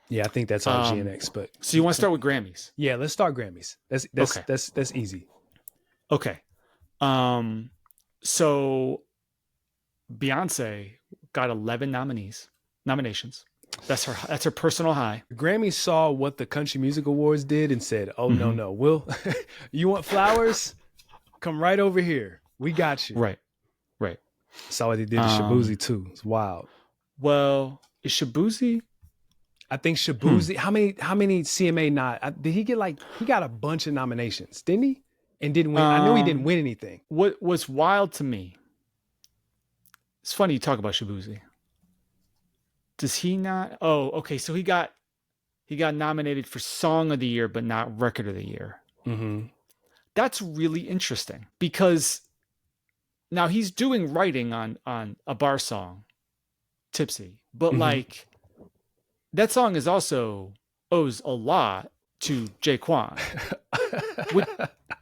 Yeah, I think that's all GNX. But So you want to start with Grammys? yeah, let's start Grammys. That's easy. Okay. So Beyonce got 11 nominations. That's her personal high. Grammy saw what the Country Music Awards did and said, "Oh no, Will, you want flowers? Come right over here. We got you." Right. Saw what they did to Shaboozey too. It's wild. Well, is Shaboozey? I think Shaboozey. How many CMA did he get? Like he got a bunch of nominations, didn't he? And didn't win. I know he didn't win anything. What was wild to me? It's funny you talk about Shaboozey. Does he not? Oh, okay. So he got nominated for Song of the Year, but not Record of the Year. Mm-hmm. That's really interesting because now he's doing writing on a bar song, Tipsy, but like that song is also owes a lot to Jaquan,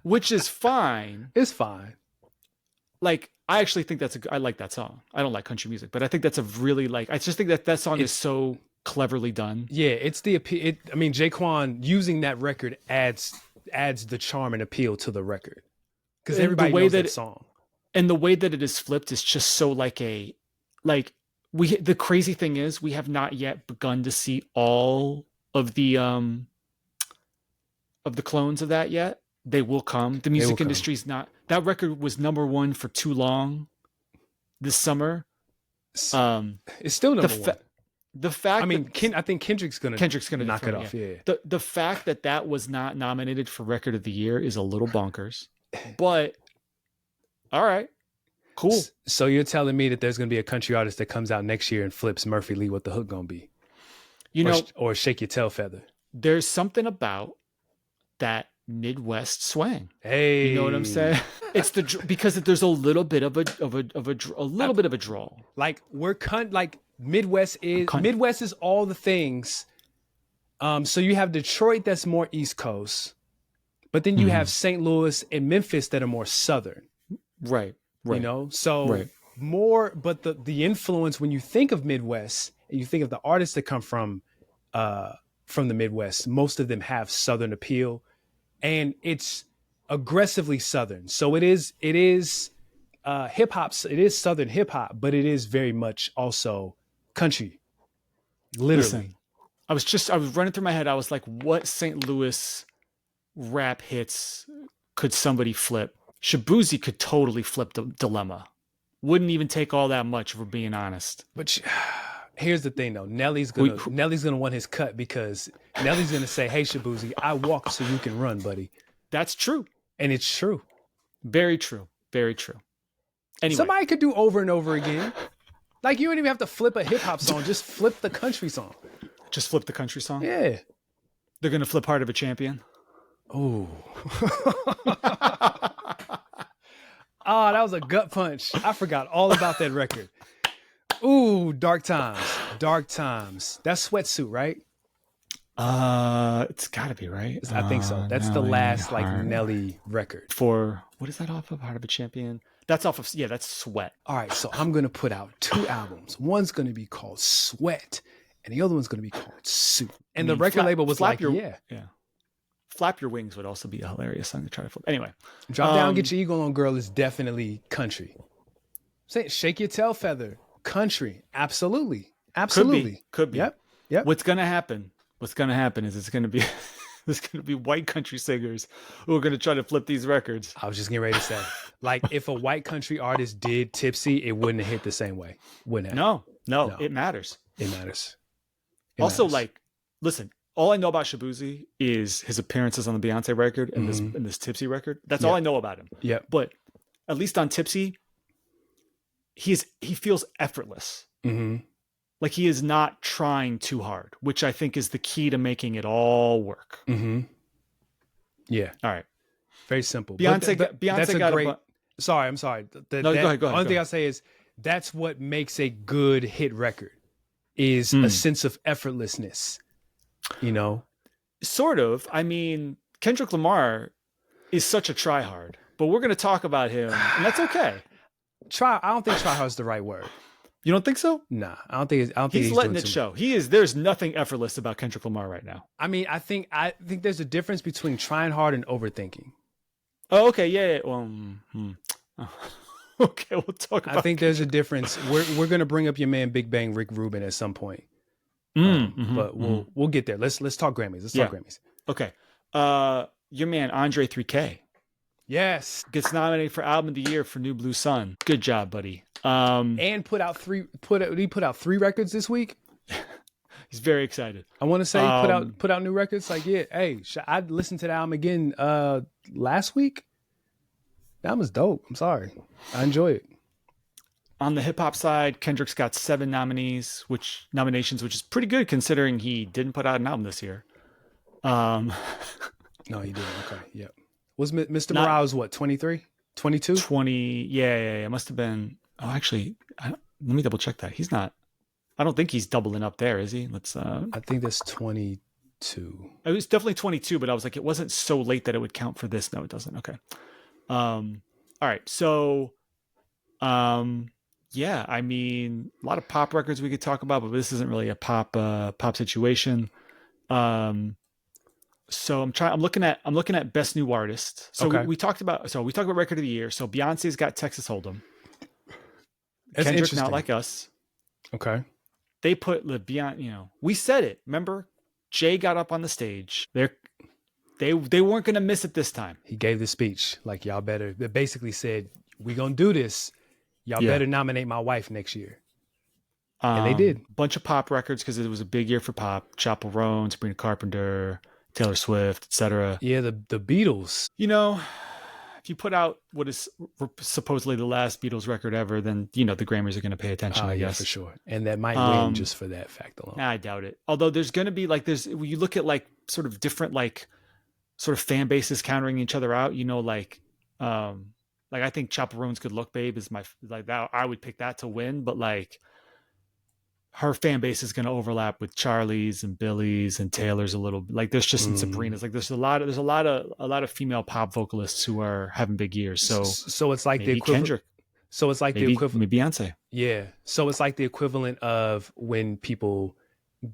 which is fine. It's fine. Like I actually think I like that song. I don't like country music, but I think that's a really I just think that song is so cleverly done. Yeah, it's the appeal. I mean, Jaquan using that record adds the charm and appeal to the record because everybody knows that song. And the way that it is flipped is just so the crazy thing is we have not yet begun to see all of the clones of that yet. They will come. The music industry's not. That record was #1 for too long this summer. It's still number one. The fact, I think Kendrick's gonna knock it off. Yeah. The fact that was not nominated for Record of the Year is a little bonkers, but all right, cool. So you're telling me that there's gonna be a country artist that comes out next year and flips Murphy Lee what the hook gonna be, or Shake Your Tail Feather? There's something about that Midwest swang. Hey, you know what I'm saying? It's because there's a little bit of a drawl. Like Midwest is all the things. So you have Detroit that's more East Coast, but then you have St. Louis and Memphis that are more Southern. Right. You know, so more, but the influence when you think of Midwest and you think of the artists that come from the Midwest, most of them have Southern appeal. And it's aggressively Southern. So it is hip hop. It is Southern hip hop, but it is very much also country. Literally. Listen, I was running through my head. I was like, what St. Louis rap hits could somebody flip? Shaboozey could totally flip the Dilemma. Wouldn't even take all that much, if we're being honest. But here's the thing, though. Nelly's gonna want his cut because Nelly's gonna say, "Hey, Shaboozey, I walk so you can run, buddy." That's true, and it's true. Very true. Very true. Anyway, somebody could do over and over again. Like you don't even have to flip a hip hop song; just flip the country song. Just flip the country song. Yeah, they're gonna flip Heart of a Champion. Oh. Oh, that was a gut punch. I forgot all about that record. Ooh, Dark Times. That's Sweatsuit, right? It's gotta be, right? I think so. That's the last Nelly record. For what is that off of? Heart of a Champion? That's off of that's Sweat. All right, so I'm gonna put out 2 albums. One's gonna be called Sweat, and the other one's gonna be called Suit. And the record label was like, yeah. Flap Your Wings would also be a hilarious song to try to flip. Anyway. Drop Down, Get Your Eagle On Girl is definitely country. Say Shake Your Tail Feather, country. Absolutely. Could be. Yep. What's gonna happen is it's gonna be there's gonna be white country singers who are gonna try to flip these records. I was just getting ready to say. Like if a white country artist did Tipsy, it wouldn't have hit the same way. Wouldn't have. No, it matters. It matters. Also, listen, all I know about Shaboozey is his appearances on the Beyonce record and this Tipsy record. That's all I know about him. Yeah. But at least on Tipsy, he feels effortless. Mm-hmm. Like he is not trying too hard, which I think is the key to making it all work. Mm-hmm. Yeah. All right. Very simple. Beyonce got great. Sorry, I'm sorry. Go ahead. The only thing I'll say is that's what makes a good hit record is a sense of effortlessness. You know, sort of. I mean, Kendrick Lamar is such a tryhard, but we're going to talk about him, and that's okay. I don't think tryhard is the right word. You don't think so? Nah, I don't think He's letting it show. There's nothing effortless about Kendrick Lamar right now. I mean, I think there's a difference between trying hard and overthinking. Oh, okay, yeah. Well, okay, we'll talk about. I think there's a difference. We're gonna bring up your man Big Bang Rick Rubin at some point, but we'll get there. Let's talk Grammys. Let's talk Grammys. Okay, your man Andre 3K. Yes, gets nominated for Album of the Year for New Blue Sun. Good job, buddy. And he put out 3 records this week. He's very excited. I want to say put out new records. Like, yeah, hey, I listened to the album again last week. The album is dope. I'm sorry, I enjoy it. On the hip hop side, Kendrick's got 7 nominations, which is pretty good considering he didn't put out an album this year. No, he didn't. Okay, yeah. Was Mr. Morales what, 23, 22? 20? Yeah. Must have been. Oh, actually, let me double check that. He's not. I don't think he's doubling up there, is he? Let's. I think that's 22. It was definitely 22, but I was like, it wasn't so late that it would count for this. No, it doesn't. Okay. All right. So, yeah. I mean, a lot of pop records we could talk about, but this isn't really a pop situation. So I'm looking at best new artist. So okay. we talked about record of the year. So Beyonce's got Texas Hold'em. That's Kendrick, Not Like Us. Okay. They put the Beyonce, we said it. Remember? Jay got up on the stage. They weren't going to miss it this time. He gave the speech like, y'all better, they basically said, we going to do this. Y'all better nominate my wife next year. And they did. Bunch of pop records because it was a big year for pop. Chappell Roan, Sabrina Carpenter, Taylor Swift, etc. Yeah, the Beatles. If you put out what is supposedly the last Beatles record ever, then the Grammys are going to pay attention. I guess for sure, and that might win just for that fact alone. I doubt it. Although there's going to be when you look at sort of different sort of fan bases countering each other out. I think Chappell Roan's "Good Luck Babe" is my that. I would pick that to win, but her fan base is going to overlap with Charlie's and Billy's and Taylor's a little. There's just in Sabrina's. There's a lot of female pop vocalists who are having big years. So it's like maybe the equivalent. Kendrick. So it's like the equivalent. Maybe Beyonce. Yeah. So it's like the equivalent of when people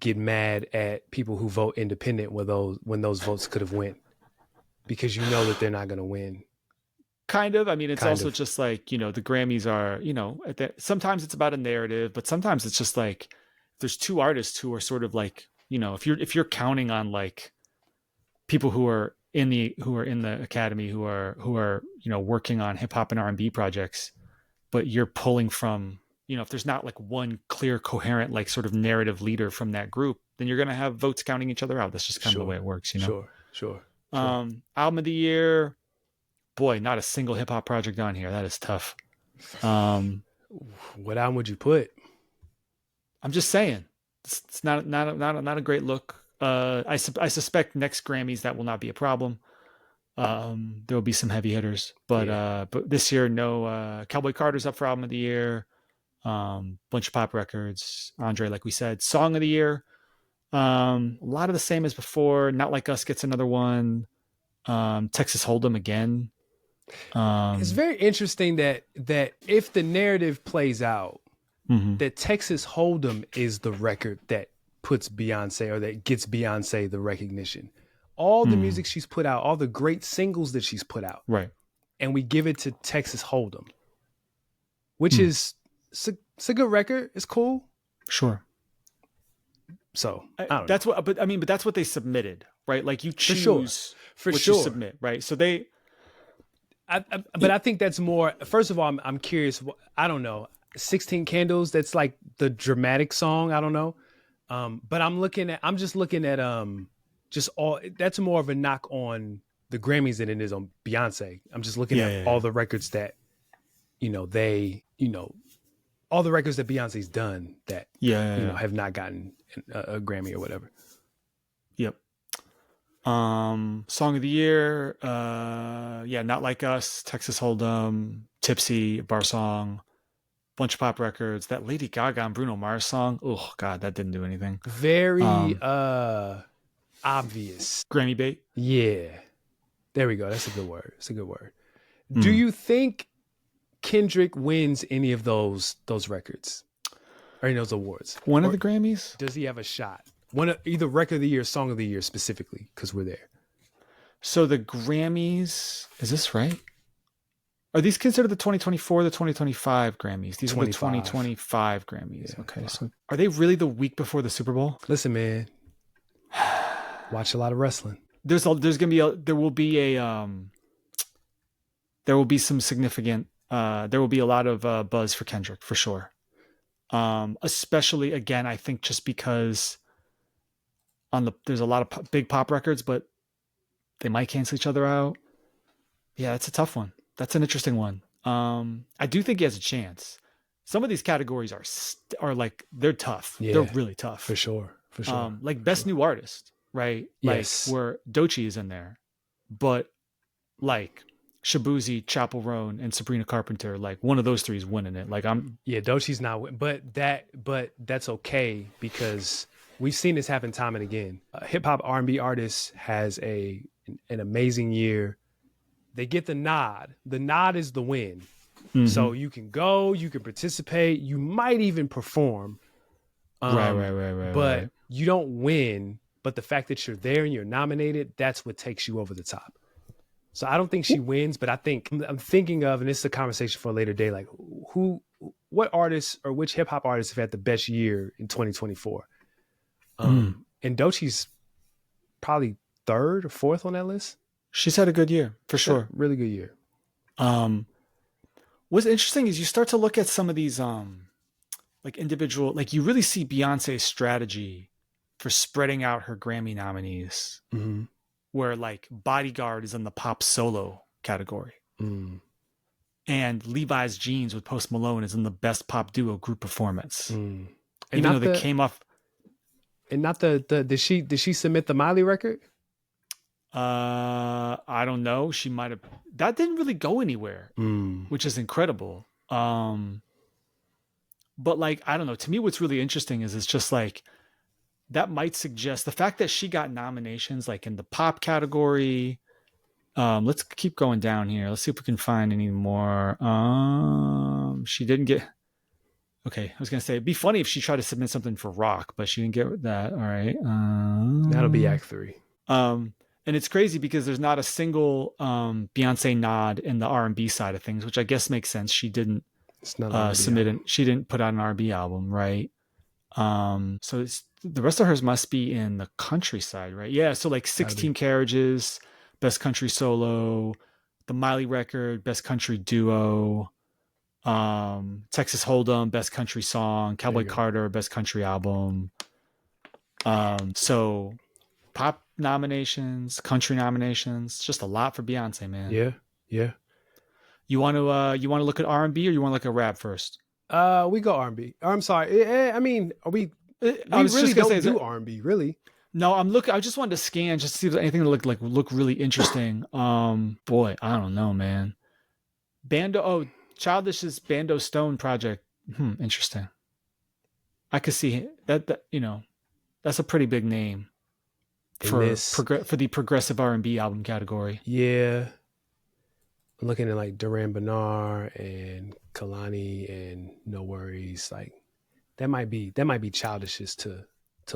get mad at people who vote independent when those votes could have went, because that they're not going to win. Kind of. I mean, it's also just the Grammys are, sometimes it's about a narrative, but sometimes it's just there's 2 artists who are sort of if you're counting on people who are in the academy who are working on hip hop and R&B projects, but you're pulling from, if there's not one clear, coherent, sort of narrative leader from that group, then you're going to have votes counting each other out. That's just kind of the way it works, Sure. Album of the year. Boy, not a single hip hop project on here. That is tough. What album would you put? I'm just saying, it's not a great look. I suspect next Grammys that will not be a problem. There will be some heavy hitters, but this year, no. Cowboy Carter's up for album of the year. Bunch of pop records. Andre, like we said, song of the year. A lot of the same as before. Not Like Us gets another one. Texas Hold'em again. It's very interesting that if the narrative plays out, that Texas Hold'em is the record that puts Beyonce, or that gets Beyonce the recognition. All the music she's put out, all the great singles that she's put out, right? And we give it to Texas Hold'em, which is it's a good record. It's cool, sure. So that's what, but that's what they submitted, right? You choose for what sure. you submit, right? So they. But I think that's more. First of all, I'm curious. I don't know. 16 Candles. That's the dramatic song. I don't know. But I'm just looking at just all. That's more of a knock on the Grammys than it is on Beyonce. I'm just looking at all the records that, all the records that Beyonce's done that have not gotten a Grammy or whatever. Yep. Song of the year, Not Like Us, Texas Hold'em, Tipsy, Bar Song, bunch of pop records. That Lady Gaga and Bruno Mars song, oh god, that didn't do anything. Very obvious. Grammy bait. Yeah, there we go. That's a good word. Do you think Kendrick wins any of those records? or in those awards? One of the Grammys? Does he have a shot? One of either record of the year, song of the year specifically, because we're there. So the Grammys, is this right? Are these considered the 2024, the 2025 Grammys? These 25. Are the 2025 Grammys. Yeah. Okay. So are they really the week before the Super Bowl? Listen, man. Watch a lot of wrestling. There will be some significant there will be a lot of buzz for Kendrick for sure. Especially again, I think just because there's a lot of big pop records, but they might cancel each other out. Yeah, it's a tough one. That's an interesting one. I do think he has a chance. Some of these categories are like, they're tough. Yeah, they're really tough. For sure. Like Best New Artist, right? Yes. Like where Doechii is in there. But like Shaboozey, Chappell Roan, and Sabrina Carpenter, like one of those three is winning it. Like Doechii's not, but that's okay because we've seen this happen time and again. A hip hop R&B artist has an amazing year. They get the nod. The nod is the win. Mm-hmm. So you can go, you can participate, you might even perform. Right. But you don't win. But the fact that you're there and you're nominated, that's what takes you over the top. So I don't think she wins, but I'm thinking of, and this is a conversation for a later day, like what artists or which hip hop artists have had the best year in 2024? And Doechii's probably third or fourth on that list. She's had a good year for sure. Really good year. What's interesting is you start to look at some of these like individual, like you really see Beyonce's strategy for spreading out her Grammy nominees, where like Bodyguard is in the pop solo category. And Levi's Jeans with Post Malone is in the best pop duo group performance. Even though they came off. And not did she submit the Miley record? I don't know. She might have. That didn't really go anywhere, which is incredible. But like, I don't know. To me, what's really interesting is it's just like that might suggest the fact that she got nominations like in the pop category. Let's keep going down here. Let's see if we can find any more. She didn't get. Okay, I was gonna say it'd be funny if she tried to submit something for rock, but she didn't get that. All right, that'll be Act 3. And it's crazy because there's not a single Beyonce nod in the R&B side of things, which I guess makes sense. She didn't she didn't put out an R&B album, right? So the rest of hers must be in the country side, right? Yeah, so like 16 Carriages, Best Country Solo, the Miley record, Best Country Duo, Texas Hold'em, Best Country Song, Cowboy Carter, Best Country Album. So pop nominations, country nominations, just a lot for Beyonce, man. Yeah. You want to look at R&B or you want to look at rap first? We go R&B. I'm sorry. I mean, we really don't do R&B, really. No, I just wanted to scan just to see if there's anything that look really interesting. Boy, I don't know, man. Childish's Bando Stone project. Interesting. I could see that that's a pretty big name for the progressive R&B album category. Yeah. I'm looking at like Duran Bernard and Kalani and No Worries. Like that might be Childish's to lose.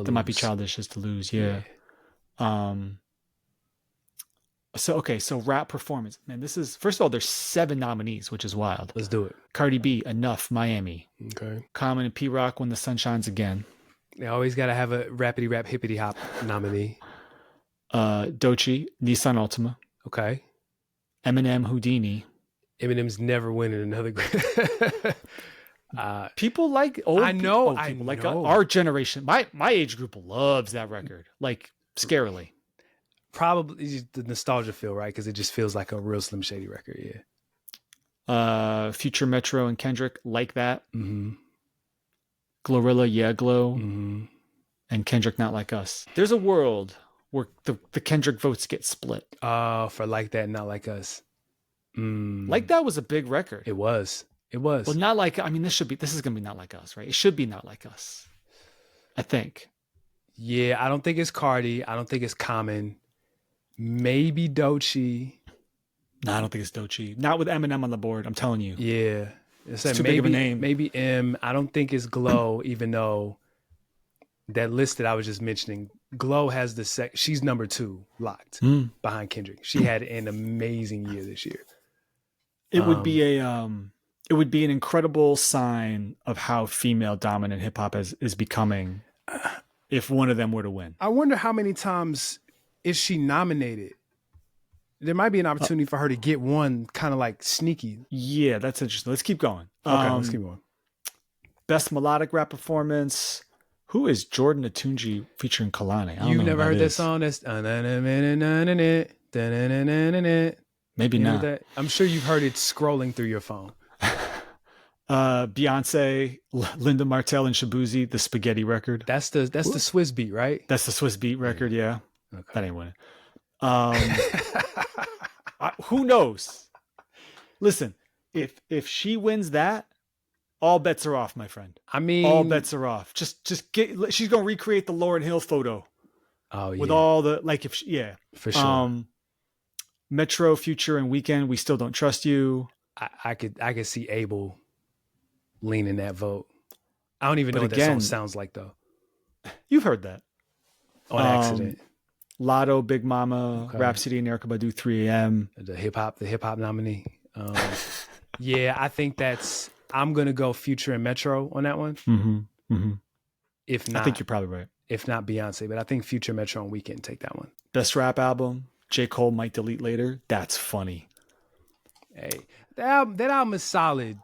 That might be Childish's to lose. Yeah. So rap performance, man, this is, first of all, there's 7 nominees, which is wild. Let's do it. Cardi B, Enough, Miami. Okay. Common and P-Rock, When the Sun Shines Again. They always got to have a rappity rap hippity hop nominee. Doechii, Nissan Altima. Okay. Eminem, Houdini. Eminem's never winning another. People like old. I know. Like our generation. My age group loves that record. Like scarily. Probably the nostalgia feel, right? Because it just feels like a real Slim Shady record. Yeah. Future Metro and Kendrick, Like That. Mm-hmm. Glorilla, Yeah Glow. Mm-hmm. And Kendrick, Not Like Us. There's a world where the Kendrick votes get split. For Like That, Not Like Us. Like That was a big record. It was. Well, Not Like, I mean, this is going to be Not Like Us, right? It should be Not Like Us, I think. Yeah, I don't think it's Cardi. I don't think it's Common. Maybe Doechii. No, I don't think it's Doechii. Not with Eminem on the board, I'm telling you. Yeah. It's too big of a name. Maybe M. I don't think it's Glow, even though that list that I was just mentioning, Glow has she's number 2 locked behind Kendrick. She had an amazing year this year. It would be it would be an incredible sign of how female dominant hip hop is becoming if one of them were to win. I wonder how many times is she nominated? There might be an opportunity for her to get one kind of like sneaky. Yeah, that's interesting. Let's keep going. Okay, let's keep going. Best melodic rap performance. Who is Jordan Atunji featuring Kalani? You never heard that song? That's maybe not. That? I'm sure you've heard it scrolling through your phone. Beyonce, Linda Martell, and Shaboozey, the Spaghetti record. That's the Swiss beat, right? That's the Swiss beat record. Yeah, okay. That ain't winning. Who knows? Listen, if she wins that, all bets are off, my friend. I mean, all bets are off. Just get. She's gonna recreate the Lauryn Hill photo. Oh yeah. With all the for sure. Metro, Future, and Weekend. We still don't trust you. I could see Abel leaning that vote. I don't even know what that song sounds like though. You've heard that on accident. Lotto, Big Mama, okay. Rhapsody, and Erykah Badu, 3 a.m. The hip hop nominee. Yeah, I think I'm gonna go Future and Metro on that one. Mm-hmm. Mm-hmm. If not, I think you're probably right. If not Beyonce, but I think Future, Metro, and Weekend take that one. Best rap album. J. Cole might delete later. That's funny. Hey, that album is solid,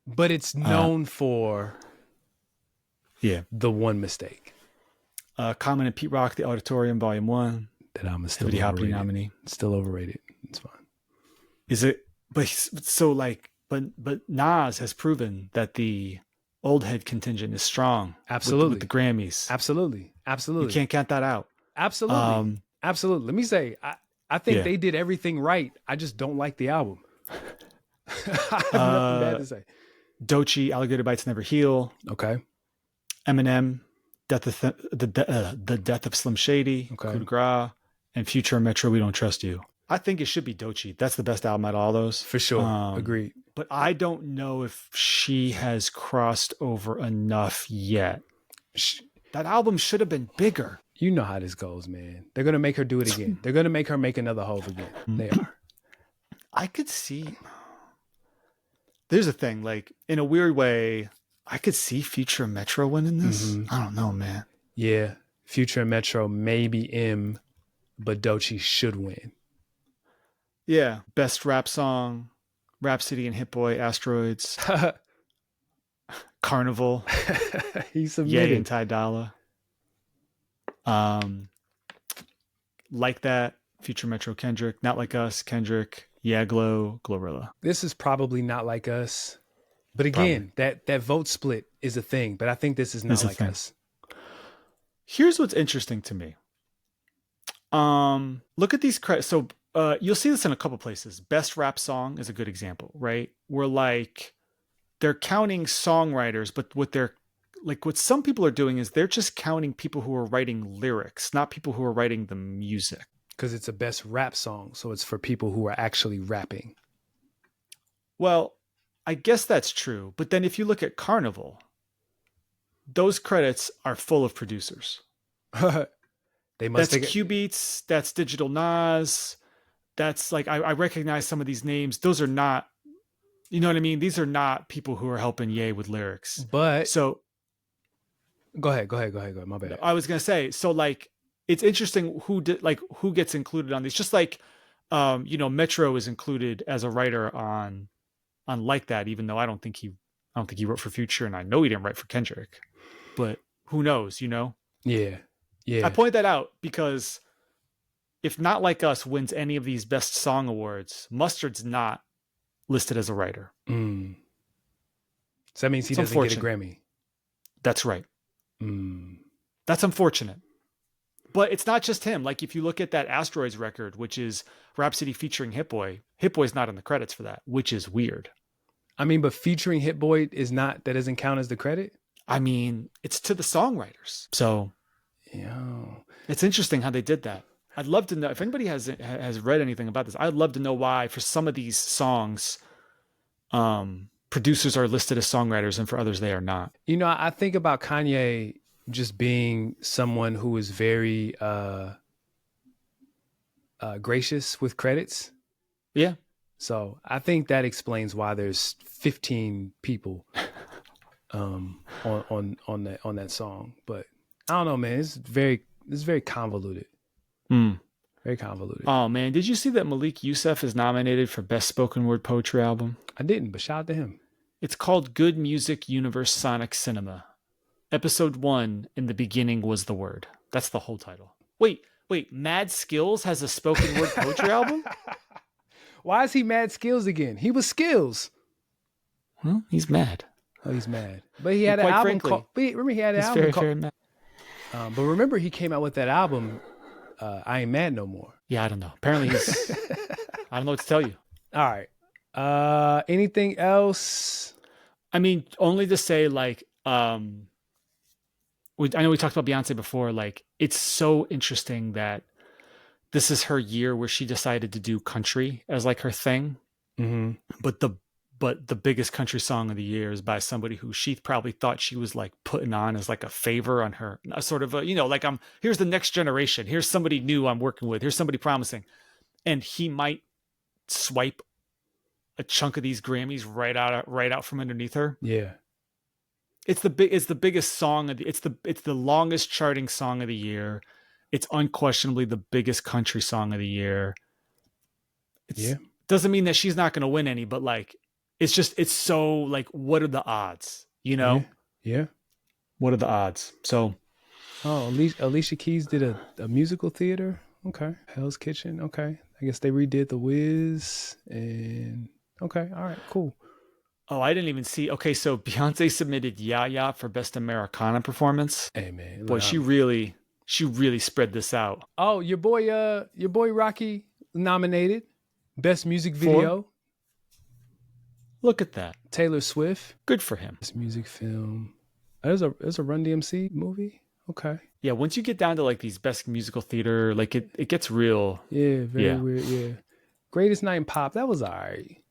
but it's known for the one mistake. Common and Pete Rock, The Auditorium, Volume 1. That album is still overrated. Nominee. Still overrated. It's fine. Is it? But Nas has proven that the old head contingent is strong. Absolutely. With the Grammys. Absolutely. You can't count that out. Absolutely. Absolutely. Let me say, I think they did everything right. I just don't like the album. I have nothing bad to say. Doechii, Alligator Bites Never Heal. Okay. Eminem, the Death of Slim Shady. Okay. Coup de Grace, and Future and Metro, We Don't Trust You. I think it should be Doechii. That's the best album out of all those. For sure. Agreed. But I don't know if she has crossed over enough yet. That album should have been bigger. You know how this goes, man. They're going to make her do it again. They're going to make her make another Hove again. They are. I could see. There's a thing, like, in a weird way, I could see Future and Metro winning this. Mm-hmm. I don't know, man. Yeah. Future and Metro, maybe M, but Doechii should win. Yeah. Best rap song, Rhapsody and Hit Boy, Asteroids. Carnival. He submitted. Ye and Ty Dolla. Like That, Future, Metro, Kendrick. Not Like Us, Kendrick. Yeah, Glow, Glorilla. This is probably Not Like Us. But again, that vote split is a thing. But I think this is Not Like Us. Here's what's interesting to me. Look at these credits. So you'll see this in a couple places. Best rap song is a good example, right? Where like they're counting songwriters, but what some people are doing is they're just counting people who are writing lyrics, not people who are writing the music. Because it's a best rap song, so it's for people who are actually rapping. Well, I guess that's true. But then if you look at Carnival, those credits are full of producers. That's Q Beats, that's Digital Nas. That's like, I recognize some of these names. Those are not, you know what I mean? These are not people who are helping Ye with lyrics. But so go ahead. My bad. I was going to say, so like, it's interesting who gets included on these. Just like, Metro is included as a writer on Like That, even though I don't think he wrote for Future, and I know he didn't write for Kendrick. But who knows? Yeah. I point that out because if Not Like Us wins any of these Best Song awards, Mustard's not listed as a writer. So that means he doesn't get a Grammy. That's right. That's unfortunate. But it's not just him. Like if you look at that Asteroids record, which is Rhapsody featuring Hit Boy, Hit Boy's not in the credits for that, which is weird. I mean, but featuring Hit Boy that doesn't count as the credit? I mean, it's to the songwriters. So it's interesting how they did that. I'd love to know if anybody has read anything about this. I'd love to know why for some of these songs, producers are listed as songwriters and for others they are not. You know, I think about Kanye just being someone who is very gracious with credits. Yeah. So I think that explains why there's 15 people on that song. But I don't know, man. It's very convoluted. Very convoluted. Oh man, did you see that Malik Youssef is nominated for Best Spoken Word Poetry Album? I didn't, but shout out to him. It's called Good Music Universe Sonic Cinema. Episode 1, In the Beginning Was the Word. That's the whole title. Wait, Mad Skills has a spoken word poetry album? Why is he Mad Skills again? He was Skills. Well, he's mad. Oh, he's mad. But he had an album called... Remember, he had an album called... Very mad. But remember, he came out with that album, I Ain't Mad No More. Yeah, I don't know. Apparently he's... I don't know what to tell you. All right. Anything else? I mean, only to say, like... I know we talked about Beyonce before. Like, it's so interesting that this is her year where she decided to do country as like her thing. Mm-hmm. But the biggest country song of the year is by somebody who she probably thought she was like putting on as like a favor on her, a sort of a, you know, like here's the next generation. Here's somebody new I'm working with. Here's somebody promising. And he might swipe a chunk of these Grammys right out from underneath her. Yeah. It's the biggest song it's the longest charting song of the year. It's unquestionably the biggest country song of the year. Doesn't mean that she's not going to win any, but like, it's so like, what are the odds? You know? Yeah. What are the odds? So. Oh, Alicia Keys did a musical theater. Okay. Hell's Kitchen. Okay. I guess they redid The Wiz and okay. All right, cool. Oh, I didn't even see. Okay, so Beyonce submitted Ya for Best Americana Performance. Hey man, boy, she really spread this out. Oh, your boy Rocky nominated Best Music Video. Look at that, Taylor Swift. Good for him. Best Music Film. There's a Run DMC movie. Okay. Yeah, once you get down to like these Best Musical Theater, like it gets real. Yeah, very weird. Yeah. Greatest Night in Pop. That was alright.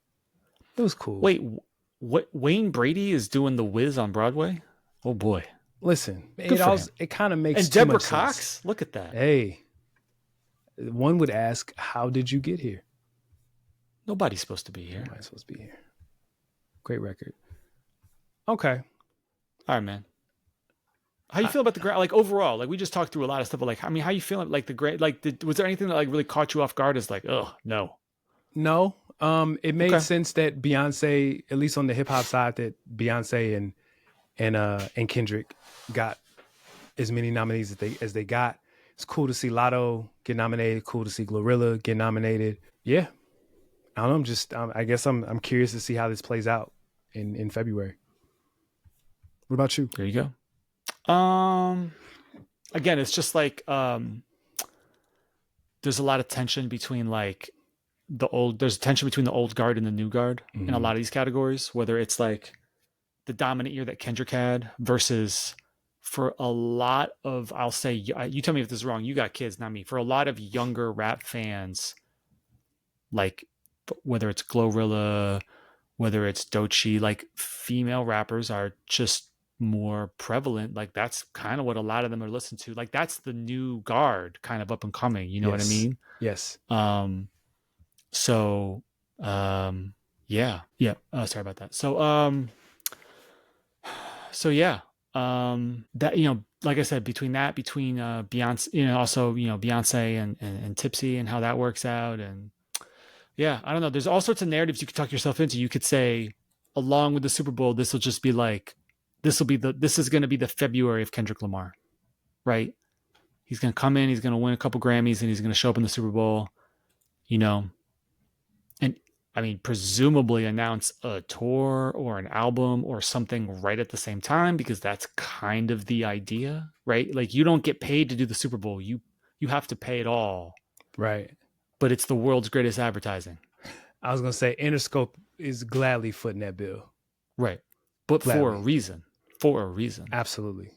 It was cool. Wait. What Wayne Brady is doing The Wiz on Broadway? Oh boy! Listen, it kind of makes and too Deborah much Cox. Sense. Look at that. Hey, one would ask, how did you get here? Nobody's supposed to be here. Nobody's supposed to be here. Great record. Okay. All right, man. How you feel about the Grammy? Like overall, like we just talked through a lot of stuff. But like, I mean, how you feeling? Like the great, like, was there anything that like really caught you off guard? As like, oh no. No. It made sense that Beyonce, at least on the hip hop side, that Beyonce and Kendrick got as many nominees as they got. It's cool to see Lotto get nominated. Cool to see Glorilla get nominated. Yeah, I don't know. I guess I'm curious to see how this plays out in February. What about you? There you go. Again, it's just like there's a lot of tension between like. There's tension between the old guard and the new guard in a lot of these categories, whether it's like the dominant year that Kendrick had versus for a lot of, I'll say, you tell me if this is wrong. You got kids, not me. For a lot of younger rap fans, like whether it's Glorilla, whether it's Doechii, like female rappers are just more prevalent. Like that's kind of what a lot of them are listening to. Like that's the new guard kind of up and coming. You know what I mean? Yes. So, yeah. Sorry about that. That, you know, like I said, between Beyonce, you know, also, you know, Beyonce and Tipsy and how that works out. And yeah, I don't know. There's all sorts of narratives you could talk yourself into. You could say, along with the Super Bowl, this will just be like, this is going to be the February of Kendrick Lamar, right? He's going to come in, he's going to win a couple Grammys, and he's going to show up in the Super Bowl, you know, and I mean, presumably announce a tour or an album or something right at the same time, because that's kind of the idea, right? Like you don't get paid to do the Super Bowl. You have to pay it all. Right. But it's the world's greatest advertising. I was going to say Interscope is gladly footing that bill. Right. But gladly. For a reason. Absolutely.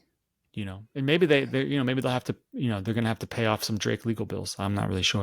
You know, and maybe maybe they'll have to, you know, they're going to have to pay off some Drake legal bills. I'm not really sure.